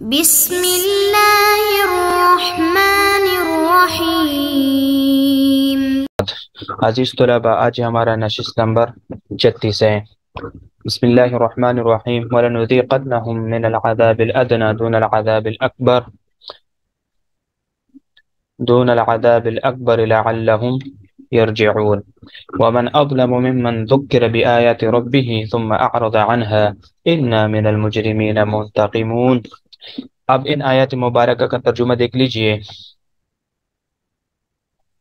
بسم الله الرحمن الرحيم. عزیز طلباء، آج ہمارا نشست نمبر 36 ہے۔ بسم اللہ الرحمن الرحیم وَلَنُذِيقَنَّهُم مِّنَ الْعَذَابِ الْأَدْنَىٰ دُونَ الْعَذَابِ الْأَكْبَرِ لَعَلَّهُمْ يَرْجِعُونَ وَمَنْ أَظْلَمُ مِمَّنْ ذُكِّرَ بِآيَاتِ رَبِّهِ ثُمَّ أَعْرَضَ عَنْهَا إِنَّا مِنَ الْمُجْرِمِينَ مُنْتَقِمُونَ۔ اب ان آیات مبارکہ کا ترجمہ دیکھ لیجئے۔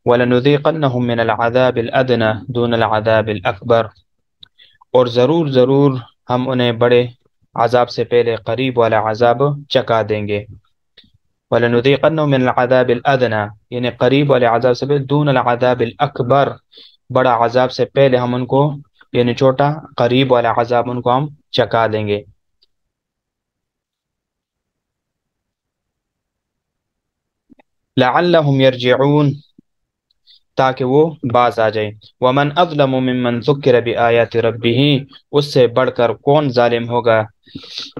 وَلَنُذِيقَنَّهُم مِّنَ الْعَذَابِ الْأَدْنَىٰ دُونَ الْعَذَابِ الْأَكْبَرِ، اور ضرور ہم انہیں بڑے عذاب سے پہلے قریب والا عذاب چکا دیں گے۔ وَلَنُذِيقَنَّهُم مِّنَ الْعَذَابِ الْأَدْنَىٰ یعنی قریب والے عذاب سے پہلے، دون العذاب الْأَكْبَرِ بڑا عذاب سے پہلے ہم ان کو یعنی چھوٹا قریب والا عذاب ان کو ہم چکا دیں گے۔ لَعَلَّهُمْ يَرْجِعُونَ تاکہ وہ باز آ جائیں۔ وَمَنْ أَظْلَمُ مِمَّنْ ذُكِّرَ بِآيَاتِ رَبِّهِ اس سے بڑھ کر کون ظالم ہوگا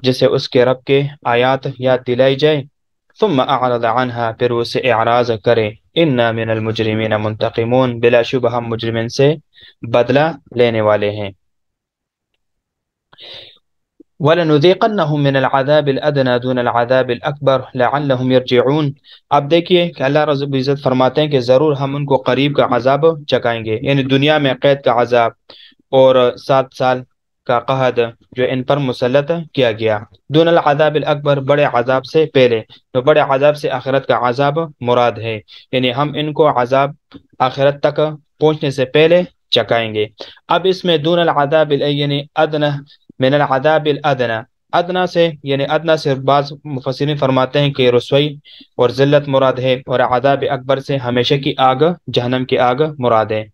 جسے اس کے رب کے آیات یاد دلائی جائے، ثم اعرض عنها پھر اسے اعراض کرے، انا من المجرمین منتقمون بلا شبہ ہم مجرمین سے بدلہ لینے والے ہیں۔ وَلَنُذِيقَنَّهُم مِّنَ الْعَذَابِ الْأَدْنَىٰ دُونَ الْعَذَابِ الْأَكْبَرِ لَعَلَّهُمْ يَرْجِعُونَ۔ اب دیکھیے کہ اللہ رب العزت فرماتے ہیں کہ ضرور ہم ان کو قریب کا عذاب چکائیں گے، یعنی دنیا میں قید کا عذاب اور 7 سال کا قحط جو ان پر مسلط کیا گیا، دون العذاب الاکبر بڑے عذاب سے پہلے، تو بڑے عذاب سے آخرت کا عذاب مراد ہے، یعنی ہم ان کو عذاب آخرت تک پہنچنے سے پہلے چکائیں گے۔ اب اس میں دون العذاب یعنی ادنا من العذاب الادنا، ادنا سے یعنی ادنا سے بعض مفسرین فرماتے ہیں کہ رسوائی اور ذلت مراد ہے، اور عذاب اکبر سے ہمیشہ کی آگ، جہنم کی آگ مراد ہے۔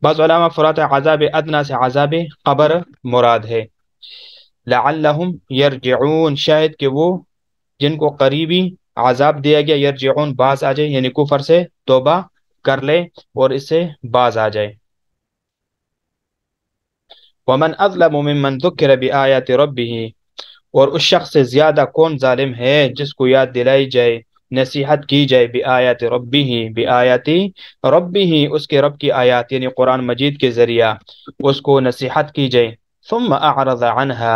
بعض علماء فرماتے ہیں عذاب ادنا سے عذاب قبر مراد ہے۔ لعلہم یرجعون شاید کہ وہ جن کو قریبی عذاب دیا گیا یرجعون باز آ جائے، یعنی کفر سے توبہ کر لے اور اس سے باز آ جائے۔ ومن اظلم ممن ذکر بآیات ربہ اور اس شخص سے زیادہ کون ظالم ہے جس کو یاد دلائی جائے، نصیحت کی جائے بآیات ربہ، بآیات ربہ اس کے رب کی آیات یعنی قرآن مجید کے ذریعہ اس کو نصیحت کی جائے، ثم اعرض عنها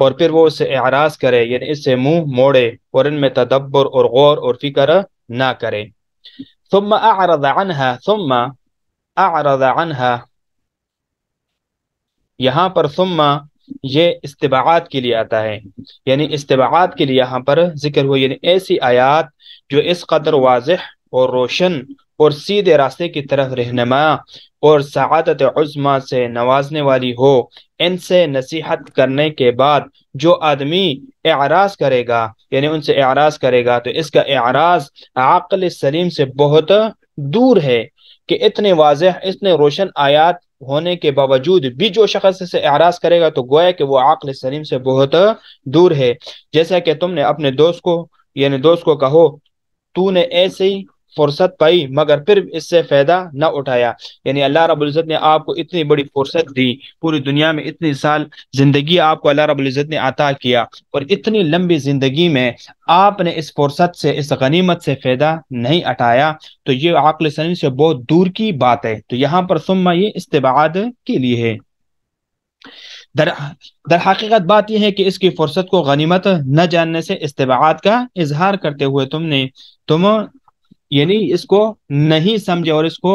اور پھر وہ اس سے اعراض کرے یعنی اس سے منہ موڑے اور ان میں تدبر اور غور اور فکر نہ کرے۔ ثم اعرض عنها یہاں پر ثم یہ استبعاد کے لیے آتا ہے، یعنی استبعاد کے لیے یہاں پر ذکر ہوا، یعنی ایسی آیات جو اس قدر واضح اور روشن اور سیدھے راستے کی طرف رہنما اور سعادت عظمیٰ سے نوازنے والی ہو، ان سے نصیحت کرنے کے بعد جو آدمی اعراض کرے گا یعنی ان سے اعراض کرے گا تو اس کا اعراض عقل سلیم سے بہت دور ہے، کہ اتنے واضح اتنے روشن آیات ہونے کے باوجود بھی جو شخص سے اعراض کرے گا تو گویا کہ وہ عقل سلیم سے بہت دور ہے۔ جیسا کہ تم نے اپنے دوست کو کہو تو نے ایسی فرصت پائی مگر پھر اس سے فائدہ نہ اٹھایا، یعنی اللہ رب العزت نے آپ کو اتنی بڑی فرصت دی، پوری دنیا میں اتنی سال زندگی آپ کو اللہ رب العزت نے عطا کیا، اور اتنی لمبی زندگی میں آپ نے اس فرصت سے اس غنیمت سے فائدہ نہیں اٹھایا، تو یہ عقل سلیم سے بہت دور کی بات ہے۔ تو یہاں پر ثم یہ استبعاد کے لیے ہے۔ در حقیقت بات یہ ہے کہ اس کی فرصت کو غنیمت نہ جاننے سے استبعاد کا اظہار کرتے ہوئے تم یعنی اس کو نہیں سمجھے اور اس کو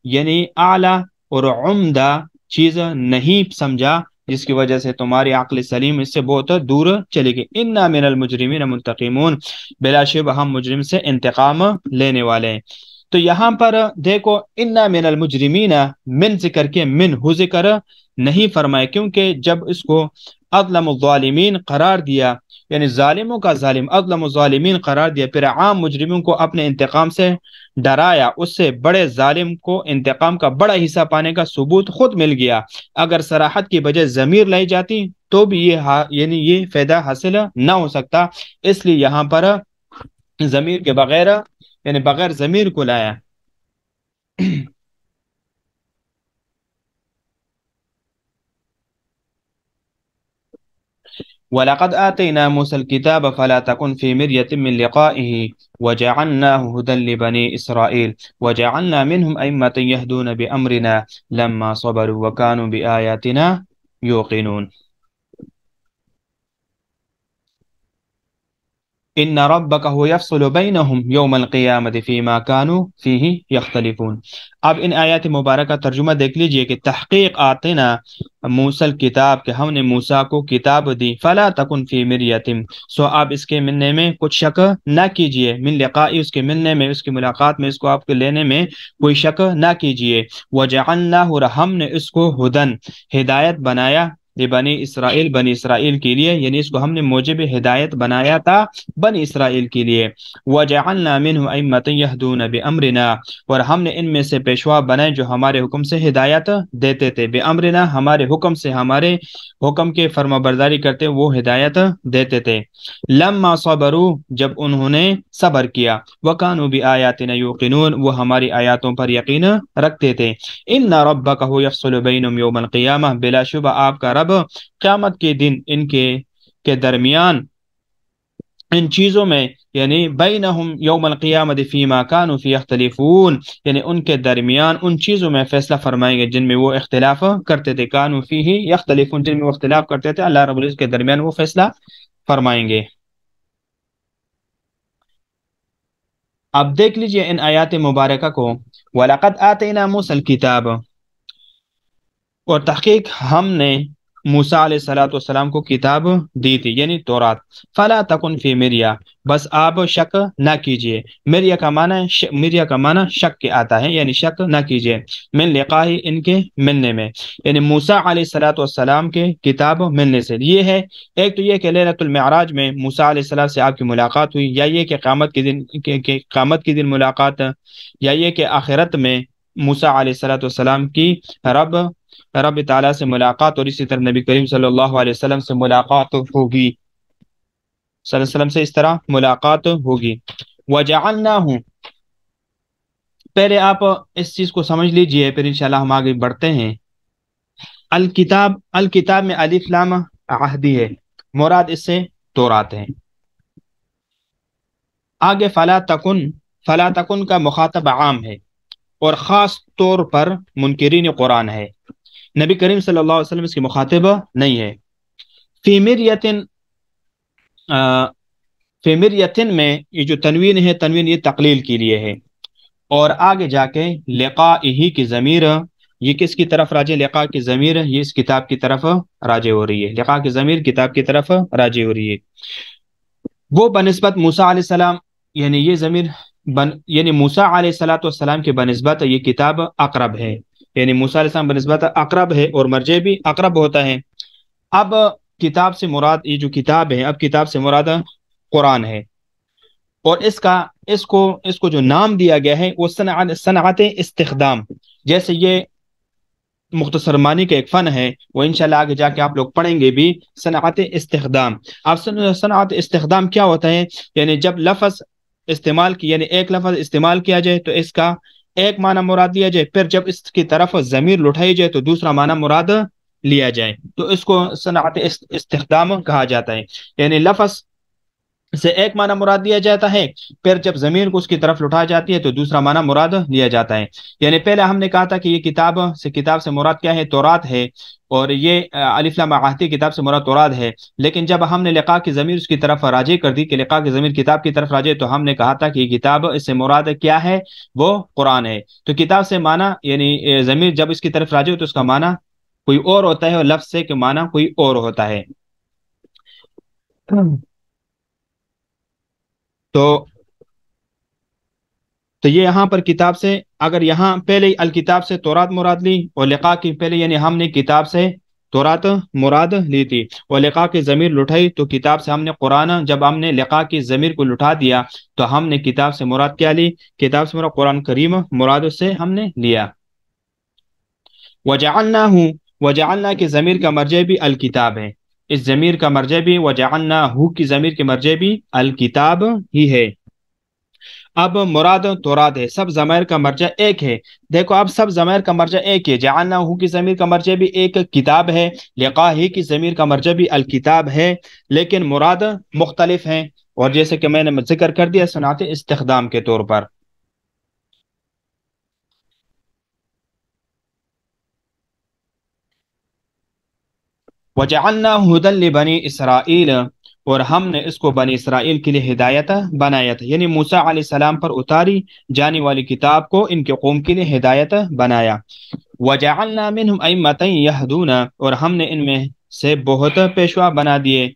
یعنی اعلیٰ اور عمدہ چیز نہیں سمجھا، جس کی وجہ سے تمہاری عقل سلیم اس سے بہت دور چلی گئی۔ انا من المجرمین منتقمون بلا شبہ ہم مجرم سے انتقام لینے والے ہیں۔ تو یہاں پر دیکھو انا من المجرمین من ذکر کے من ہو ذکر نہیں فرمائے، کیونکہ جب اس کو اظلم الظالمین قرار دیا یعنی ظالموں کا ظالم اظلم الظالمین قرار دیا، پھر عام مجرموں کو اپنے انتقام سے ڈرایا، اس سے بڑے ظالم کو انتقام کا بڑا حصہ پانے کا ثبوت خود مل گیا۔ اگر صراحت کی بجائے ضمیر لائی جاتی تو بھی یعنی یہ فائدہ حاصل نہ ہو سکتا، اس لیے یہاں پر ضمیر کے بغیر یعنی بغیر ضمیر کو لایا۔ وَلَقَدْ آتَيْنَا مُوسَى الْكِتَابَ فَلَا تَكُنْ فِي مِرْيَةٍ مِّن لِقَائِهِ وَجَعَلْنَاهُ هُدًى لِبَنِي إِسْرَائِيلَ وَجَعَلْنَا مِنْهُمْ أَئِمَّةً يَهْدُونَ بِأَمْرِنَا لَمَّا صَبَرُوا وَكَانُوا بِآيَاتِنَا يُوقِنُونَ ان ربک هو یفصل بینہم یوم القیامت فیما کانوا فیہ یختلفون۔ اب ان آیات مبارکہ ترجمہ دیکھ لیجئے کہ تحقیق آتنا موسیٰ الکتاب کہ ہم نے موسیٰ کو کتاب دی، فلا تکن فی مریۃ سو آپ اس کے ملنے میں کچھ شک نہ کیجئے، من لقائی اس کے ملنے میں، اس کی ملاقات میں، اس کو آپ کے لینے میں کوئی شک نہ کیجئے، وجعلناہ اور ہم نے اس کو ہدن ہدایت بنایا، بنی اسرائیل بنی اسرائیل کے لیے، یعنی اس کو ہم نے موجب ہدایت بنایا تھا بنی اسرائیل کے لیے، وجعلنا منہ ائمۃ یہدون بامرنا اور ہم نے ان میں سے پیشوا بنائے جو ہمارے حکم سے ہدایت دیتے تھے، بامرنا ہمارے حکم سے، ہمارے حکم کے فرما برداری کرتے وہ ہدایت دیتے تھے، لما صبروا جب انہوں نے صبر کیا، وکانوا بآیاتنا یوقنون وہ ہماری آیاتوں پر یقین رکھتے تھے، ان ربک هو یفصل بینہم یوم القیامہ بلا شبہ آپ کا رب قیامت کے دن ان کے درمیان ان چیزوں میں، یعنی بینہم یوم القیامت فیما کانوا فی یختلفون یعنی ان کے درمیان ان چیزوں میں فیصلہ فرمائیں گے جن میں وہ اختلاف کرتے تھے، کانوا فیہ یختلفون جن میں وہ اختلاف کرتے تھے، اللہ رب العزت کے درمیان وہ فیصلہ فرمائیں گے۔ اب دیکھ لیجئے ان آیات مبارکہ کو، وَلَقَدْ آتَيْنَا مُوسَى الْكِتَابَ اور تحقیق ہم نے موسیٰ علیہ السلام کو کتاب دی تھی، یعنی تورات، فلا تکن فی مریا بس آپ شک نہ کیجئے، مریا کا معنی شک کے آتا ہے، یعنی شک نہ کیجئے، من لقائی ان کے ملنے میں، یعنی موسیٰ علیہ السلام کے کتاب ملنے سے، یہ ہے ایک تو یہ کہ لیلۃ المعراج میں موسیٰ علیہ السلام سے آپ کی ملاقات ہوئی، یا یہ کہ قیامت کی دن ملاقات، یا یہ کہ آخرت میں موسیٰ علیہ السلام کی رب تعالیٰ سے ملاقات، اور اسی طرح نبی کریم صلی اللہ علیہ وسلم سے ملاقات ہوگی، صلی اللہ علیہ وسلم سے اس طرح ملاقات ہوگی۔ وَجَعَلْنَاهُ پہلے آپ اس چیز کو سمجھ لیجئے پھر انشاءاللہ ہم آگے بڑھتے ہیں۔ الکتاب میں الف لام عہدی ہے، مراد اس سے تورات ہے۔ آگے فلا تکن کا مخاطب عام ہے اور خاص طور پر منکرین قرآن ہے، نبی کریم صلی اللہ علیہ وسلم اس کی مخاطب نہیں ہے۔ فی مریتن میں یہ جو تنوین ہے، تنوین یہ تقلیل کے لیے ہے، اور آگے جا کے لقائہ کی ضمیر یہ کس کی طرف راجع، لقاء کی ضمیر یہ اس کتاب کی طرف راجع ہو رہی ہے، لقاء کی ضمیر کتاب کی طرف راجع ہو رہی ہے، وہ بنسبت موسیٰ علیہ السلام، یعنی یہ ضمیر یعنی موسیٰ علیہ السلام کے بنسبت یہ کتاب اقرب ہے، یعنی موسیٰ علیہ السلام بنسبت اقرب ہے اور مرجع بھی اقرب ہوتا ہے۔ اب کتاب سے مراد یہ جو کتاب ہے، اب کتاب سے مراد قرآن ہے، اور اس کو جو نام دیا گیا ہے وہ صنعت استخدام، جیسے یہ مختصر معنی کا ایک فن ہے، وہ انشاءاللہ آگے جا کے آپ لوگ پڑھیں گے بھی، صنعت استخدام۔ اب صنعت استخدام کیا ہوتا ہے، یعنی جب لفظ استعمال کی، یعنی ایک لفظ استعمال کیا جائے تو اس کا ایک معنی مراد لیا جائے، پھر جب اس کی طرف ضمیر لٹائی جائے تو دوسرا معنی مراد لیا جائے، تو اس کو صنعت استخدام کہا جاتا ہے، یعنی لفظ سے ایک معنی مراد لیا جاتا ہے، پھر جب ضمیر کو اس کی طرف لٹائی جاتی ہے تو دوسرا معنی مراد لیا جاتا ہے۔ یعنی پہلے ہم نے کہا تھا کہ یہ کتاب سے مراد کیا ہے، تورات ہے، اور یہ الف لام عہدی کتاب سے مراد تورات ہے، لیکن جب ہم نے لقاء کی ضمیر اس کی طرف راجع کر دی کہ لقاء کی ضمیر کتاب کی طرف راجع، تو ہم نے کہا تھا کہ یہ کتاب اس سے مراد کیا ہے، وہ قرآن ہے۔ تو کتاب سے معنی یعنی ضمیر جب اس کی طرف راجع ہو تو اس کا معنی کوئی اور ہوتا ہے، اور لفظ سے کہ معنی کوئی اور ہوتا ہے۔ تو یہ یہاں پر کتاب سے، اگر یہاں پہلے الکتاب سے تورات مراد لی، اور لقاء کی پہلے یعنی ہم نے کتاب سے تورات مراد لی تھی، اور لقاء کی ضمیر لٹائی تو کتاب سے ہم نے قرآن، جب ہم نے لقاء کی ضمیر کو لٹا دیا تو ہم نے کتاب سے مراد کیا لی، کتاب سے مراد قرآن کریم مراد اس سے ہم نے لیا۔ وجعلنا کی ضمیر کا مرجع بھی الکتاب ہے، اس ضمیر کا مرجع بھی وجعلنا کی ضمیر کے مرجع بھی الکتاب ہی ہے۔ اب مراد تورات ہے، سب ضمیر کا مرجع ایک ہے۔ دیکھو اب سب ضمیر کا مرجع ایک ہے، جعلنا ہو کی ضمیر کا مرجع بھی ایک کتاب ہے، لقا ہی کی ضمیر کا مرجع بھی الکتاب ہے، لیکن مراد مختلف ہیں، اور جیسے کہ میں نے ذکر کر دیا صنعت استخدام کے طور پر۔ وجعلنا ہدى لبنی اسرائیل، اور ہم نے اس کو بنی اسرائیل کے لیے ہدایت بنایا تھا، یعنی موسیٰ علیہ السلام پر اتاری جانے والی کتاب کو ان کے قوم کے لیے ہدایت بنایا۔ وجعلنا منهم ائمة يهدون، اور ہم نے ان میں سے بہت پیشوا بنا دیے،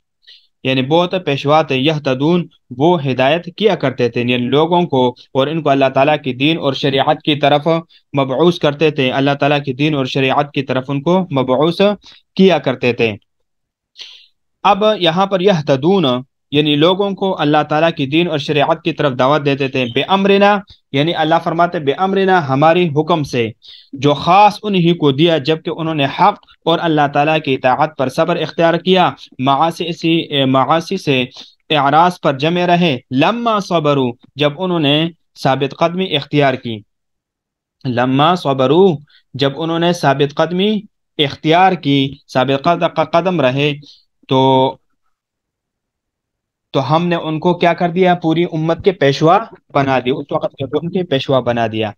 یعنی بہت پیشوا تھے، یہتدون وہ ہدایت کیا کرتے تھے، یعنی لوگوں کو، اور ان کو اللہ تعالیٰ کی دین اور شریعت کی طرف مبعوث کرتے تھے، اللہ تعالیٰ کی دین اور شریعت کی طرف ان کو مبعوث کیا کرتے تھے۔ اب یہاں پر یہتدون یعنی لوگوں کو اللہ تعالیٰ کی دین اور شریعت کی طرف دعوت دیتے تھے، بے امرنا یعنی اللہ فرماتے بے امرنا ہماری حکم سے، جو خاص انہی کو دیا جبکہ انہوں نے حق اور اللہ تعالیٰ کی اطاعت پر صبر اختیار کیا، معاصی سے اعراض پر جمے رہے، لما صبروا جب انہوں نے ثابت قدمی اختیار کی، لما صبروا جب انہوں نے ثابت قدمی اختیار کی، ثابت قدم رہے، تو ہم نے ان کو کیا کر دیا، پوری امت کے پیشوا بنا دیا، اس وقت کے ان کے پیشوا بنا دیا۔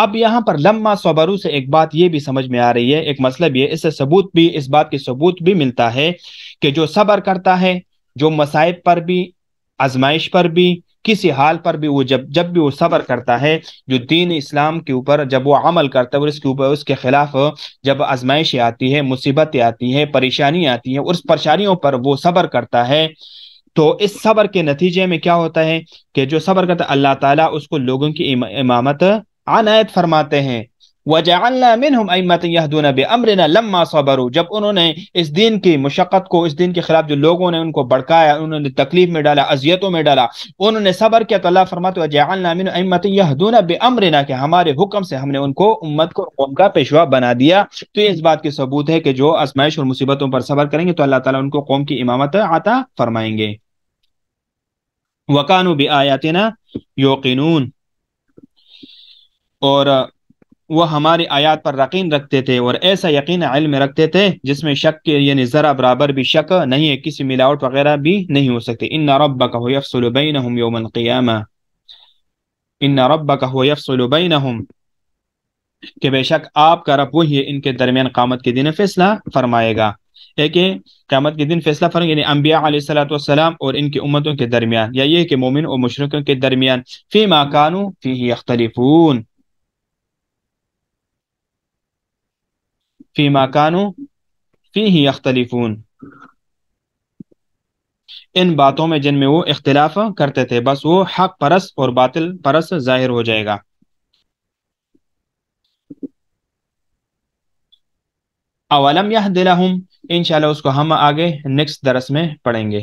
اب یہاں پر لما صبروا سے ایک بات یہ بھی سمجھ میں آ رہی ہے، ایک مسئلہ بھی ہے، اس سے ثبوت بھی، اس بات کی ثبوت بھی ملتا ہے کہ جو صبر کرتا ہے، جو مصائب پر بھی، آزمائش پر بھی، کسی حال پر بھی، وہ جب بھی وہ صبر کرتا ہے، جو دین اسلام کے اوپر جب وہ عمل کرتا ہے اور اس کے اوپر اس کے خلاف جب آزمائشیں آتی ہے، مصیبتیں آتی ہیں، پریشانی آتی ہیں، اور اس پریشانیوں پر وہ صبر کرتا ہے، تو اس صبر کے نتیجے میں کیا ہوتا ہے کہ جو صبر کرتا ہے اللہ تعالیٰ اس کو لوگوں کی امامت عنایت فرماتے ہیں۔ وَجَعَلْنَا مِنْهُمْ أَئِمَّةً يَهْدُونَ بِأَمْرِنَا لَمَّا صَبَرُوا جب انہوں نے اس دین کی مشقت کو، اس دین کے خلاف جو لوگوں نے ان کو بڑکایا، انہوں نے تکلیف میں ڈالا، اذیتوں میں ڈالا، انہوں نے صبر کیا، تو اللہ فرماتے ہیں وَجَعَلْنَا مِنْهُمْ أَئِمَّةً يَهْدُونَ بِأَمْرِنَا کہ ہمارے حکم سے ہم نے ان کو امت کو قوم کا پیشوا بنا دیا۔ تو یہ اس بات کی ثبوت ہے کہ جو آزمائش اور مصیبتوں پر صبر کریں گے تو اللہ تعالیٰ ان کو قوم کی امامت عطا فرمائیں گے۔ وَقَانُوا بِآيَاتِنَا يُوقِنُونَ اور وہ ہماری آیات پر یقین رکھتے تھے، اور ایسا یقین علم رکھتے تھے جس میں شک یعنی ذرا برابر بھی شک نہیں ہے، کسی ملاوٹ وغیرہ بھی نہیں ہو سکتی۔ ان ربک هو یفصل بینہم یوم القیامہ، ان ربک هو یفصل بینہم کہ بے شک آپ کا رب وہی ہے ان کے درمیان قیامت کے دن فیصلہ فرمائے گا۔ ایک ہے قیامت کے دن فیصلہ فرمائے یعنی انبیاء علیہ الصلوۃ والسلام اور ان کی امتوں کے درمیان، یا یہ کہ مومن اور مشرکوں کے درمیان، فیما کانوا فیہ یختلفون، فیما کانوا فیہ یختلفون ان باتوں میں جن میں وہ اختلاف کرتے تھے، بس وہ حق پرست اور باطل پرست ظاہر ہو جائے گا۔ اولم یہد لہم، انشاءاللہ اس کو ہم آگے نیکسٹ درس میں پڑھیں گے۔